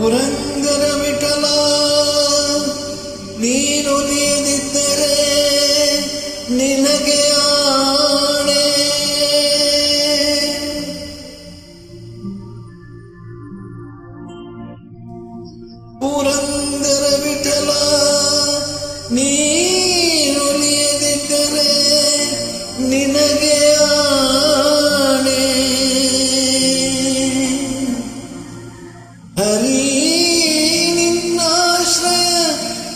ಪುರಂದರ ವಿಠಲ ನೀನು ನೀಡಿದ್ದರೆ ನಿನಗೆ ಆಣೆ. ಪುರಂದರ ವಿಠಲ ನೀನು ನೀಡಿದ್ದರೆ ನಿನಗೆ ಆಣೆ. ಹರಿ ನಿನ್ನಾಶ್ರಯ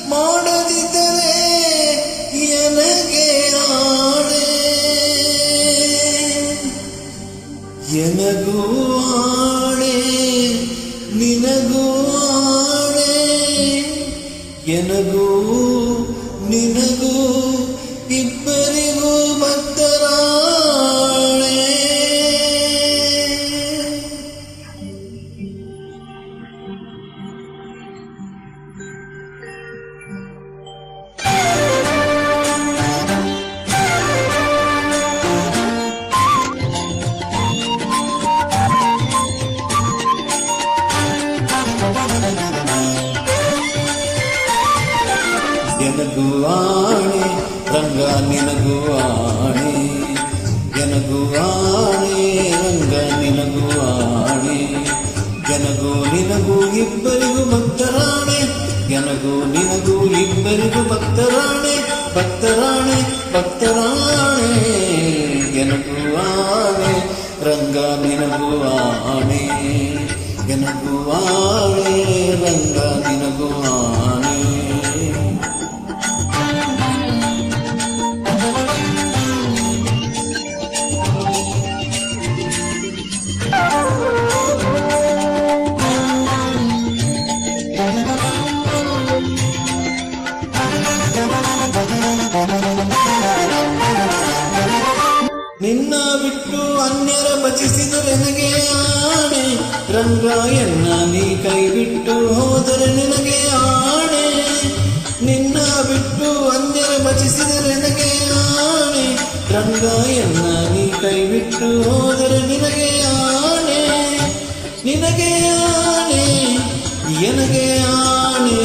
ಮಾಡದಿದ್ದರೆ ಎನಗೆ ಆಣೆ. ಎನಗೂ ಆಣೆ ನಿನಗೂ ಆಣೆ. ಎನಗೂ ನಿನಗೂ ಇಬ್ಬರಿಗೂ ಭಕ್ತರಾಣೆ. ಎನಗೂ ಆಣೆ ರಂಗ ನಿನಗೂ ಆಣೆ. ಎನಗೂ ಆಣೆ ರಂಗ ನಿನಗೂ ಆಣೆ. ಎನಗೂ ನಿನಗೂ ಇಬ್ಬರಿಗೂ ಭಕ್ತರಾಣೆ. ಎನಗೂ ನಿನಗೂ ಇಬ್ಬರಿಗೂ ಭಕ್ತರಾಣೆ. ಭಕ್ತರಾಣೆ ಭಕ್ತರಾಣೆ. ಎನಗೂ ಆಣೆ ರಂಗ ನಿನಗೂ ಆಣೆ. ಎನಗೂ ಆಣೆ ರಂಗ ನಿನಗೂ ಆಣೆ. ನಿನ್ನ ಬಿಟ್ಟು ಅನ್ಯರ ಭಜಿಸಿದರೆ ನನಗೆ ಆಣೆ. ರಂಗ ಎನ್ನ ನೀ ಕೈ ಬಿಟ್ಟು ಹೋದರೆ ನಿನಗೆ ಆಣೆ. ನಿನ್ನ ಬಿಟ್ಟು ಅನ್ಯರ ಭಜಿಸಿದರೆ ನನಗೆ ಆಣೆ. ರಂಗ ಎನ್ನ ನೀ ಕೈ ಬಿಟ್ಟು ಹೋದರೆ ನಿನಗೆ ಆಣೆ. ನಿನಗೆ ಆಣೆ ಎನಗೆ ಆಣೆ.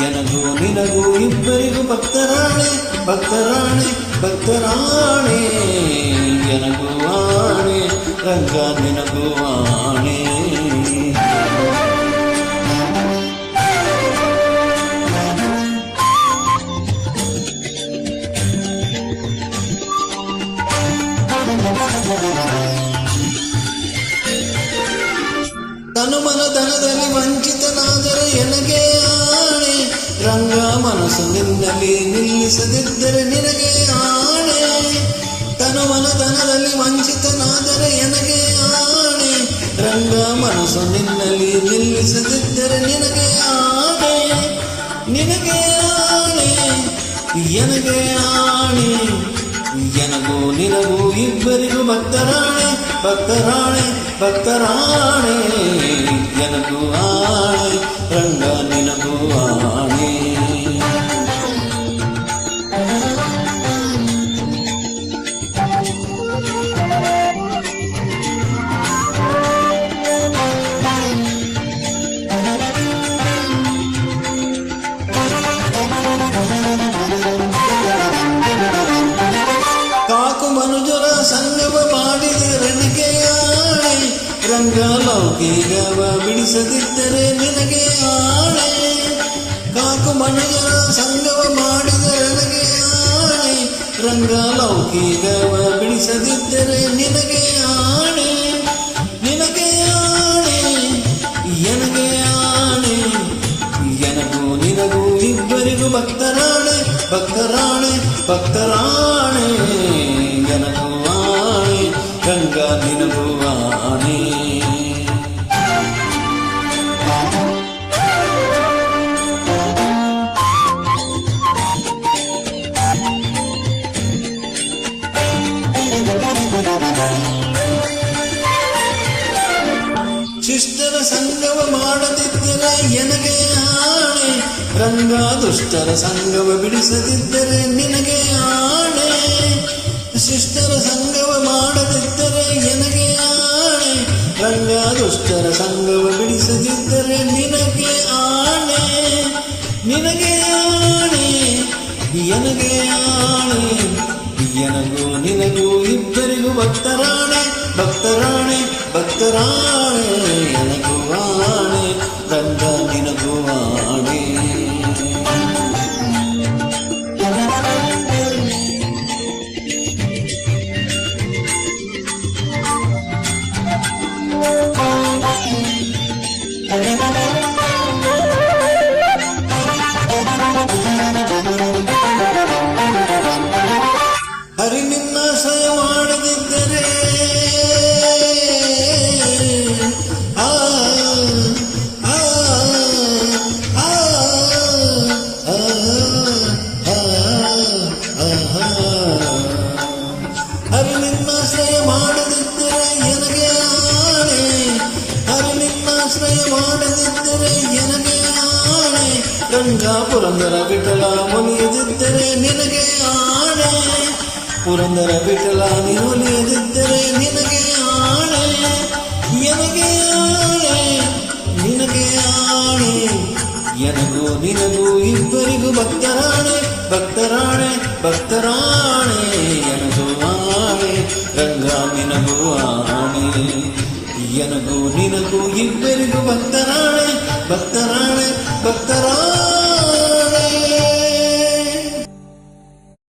ಎನಗೂ ನಿನಗೂ ಇಬ್ಬರಿಗೂ ಭಕ್ತರಾಣೆ. ಭಕ್ತರಾಣೆ ಭಕ್ತರಾಣೆ. ಎನಗೂ ಆಣೆ ರಂಗ ನಿನಗೂ ಆಣೆ. ತನುಮನ ಧನದಲ್ಲಿ ವಂಚಿತನಾದರೆ ಎನಗೆ ಆಣೆ. ರಂಗ ಮನಸ್ಸು ನಿನ್ನಲ್ಲಿ ನಿಲ್ಲಿಸದಿದ್ದರೆ ನಿನಗೆ ಆಣೆ. ತನುಮನ ಧನದಲ್ಲಿ ವಂಚಿತನಾದರೆ ಎನಗೆ ಆಣೆ. ರಂಗ ಮನಸ್ಸು ನಿನ್ನಲ್ಲಿ ನಿಲ್ಲಿಸದಿದ್ದರೆ ನಿನಗೆ ಆಣೆ. ನಿನಗೆ ಆಣೆ ಎನಗೆ ಆಣೆ. ಎನಗೂ ನಿನಗೂ ಇಬ್ಬರಿಗೂ ಭಕ್ತರಾಣೆ. ಭಕ್ತರಾಣೆ ಭಕ್ತರಾಣೆ. ಎನಗೂ ಆಣೆ ರಂಗ ನಿನಗೂ ಆಣೆ. ಕಾಕು ಮನುಜರ ಸಂಗವ ಮಾಡಿದರೆ ನನಗೆ ಆಣೆ. ರಂಗ ಲೌಕಿಕವ ಬಿಡಿಸದಿದ್ದರೆ ನಿನಗೆ ಆಣೆ. ಕಾಕು ಮನುಜರ ಸಂಗವ ಮಾಡಿದರೆ ನನಗೆ ಆಣೆ. ರಂಗ ಲೌಕಿಕವ ಬಿಡಿಸದಿದ್ದರೆ ನಿನಗೆ ಆಣೆ. ನಿನಗೆ ಆಣೆ ಎನಗೆ ಆಣೆ. ಎನಗೂ ನಿನಗೂ ಇಬ್ಬರಿಗೂ ಭಕ್ತರಾಣೆ. ಭಕ್ತರಾಣೆ ಭಕ್ತರಾಣೆ. ಎನಗೂ ಆಣೆ ರಂಗ ನಿನಗೂ ಆಣೆ. ಶಿಷ್ಟರ ಸಂಗವ ಮಾಡದಿದ್ದರೆ ಎನಗೆ ಆಣೆ. ರಂಗ ದುಷ್ಟರ ಸಂಗವ ಬಿಡಿಸದಿದ್ದರೆ ನಿನಗೆ ಆಣೆ. ಶಿಷ್ಟರ ಸಂಗವ ಮಾಡದಿದ್ದರೆ ಎನಗೆ ಆಣೆ. ರಂಗ ದುಷ್ಟರ ಸಂಗವ ಬಿಡಿಸದಿದ್ದರೆ ನಿನಗೆ ಆಣೆ, ನಿನಗೆ ಆಣೆ, ಎನಗೆ ಆಣೆ, ಎನಗೂ ನಿನಗೂ ಇಬ್ಬರಿಗೂ ಭಕ್ತರಾಣೆ, ಭಕ್ತರಾಣೆ, ಭಕ್ತರಾಣೆ, ಎನಗೂ ಆಣೆ, ರಂಗ ನಿನಗೂ ಆಣೆ. ಹರಿ ನಿನ್ನಾಶ್ರಯ ಮಾಡದಿದ್ದರೆ ಆ ಆ ಆ ಹರಿ ನಿನ್ನಾಶ್ರಯ ಮಾಡದಿದ್ದರೆ ಎನಗೆ ಆಣೆ, ಹರಿ ನಿನ್ನಾಶ್ರಯ ಮಾಡದಿದ್ದರೆ ಎನಗೆ ಆಣೆ, ರಂಗ ಪುರಂದರ ವಿಠಲ ಮುನಿಯದಿದ್ದರೆ ನಿನಗೆ ಆಣೆ, ಪುರಂದರ ವಿಠಲ ನಿನ್ನೊಲಿಯದಿದ್ದರೆ ನಿನಗೆ ಆಣೆ, ಎನಗೆ ಆಣೆ, ನಿನಗೆ ಆಣೆ, ಎನಗೂ ನಿನಗೂ ಇಬ್ಬರಿಗೂ ಭಕ್ತರಾಣೆ, ಭಕ್ತರಾಣೆ, ಭಕ್ತರಾಣೆ, ಎನಗೂ ಆಣೆ, ರಂಗ ನಿನಗೂ ಆಣೆ, ಎನಗೂ ನಿನಗೂ ಇಬ್ಬರಿಗೂ ಭಕ್ತರಾಣೆ, ಭಕ್ತರಾಣೆ, ಭಕ್ತರಾಣೆ.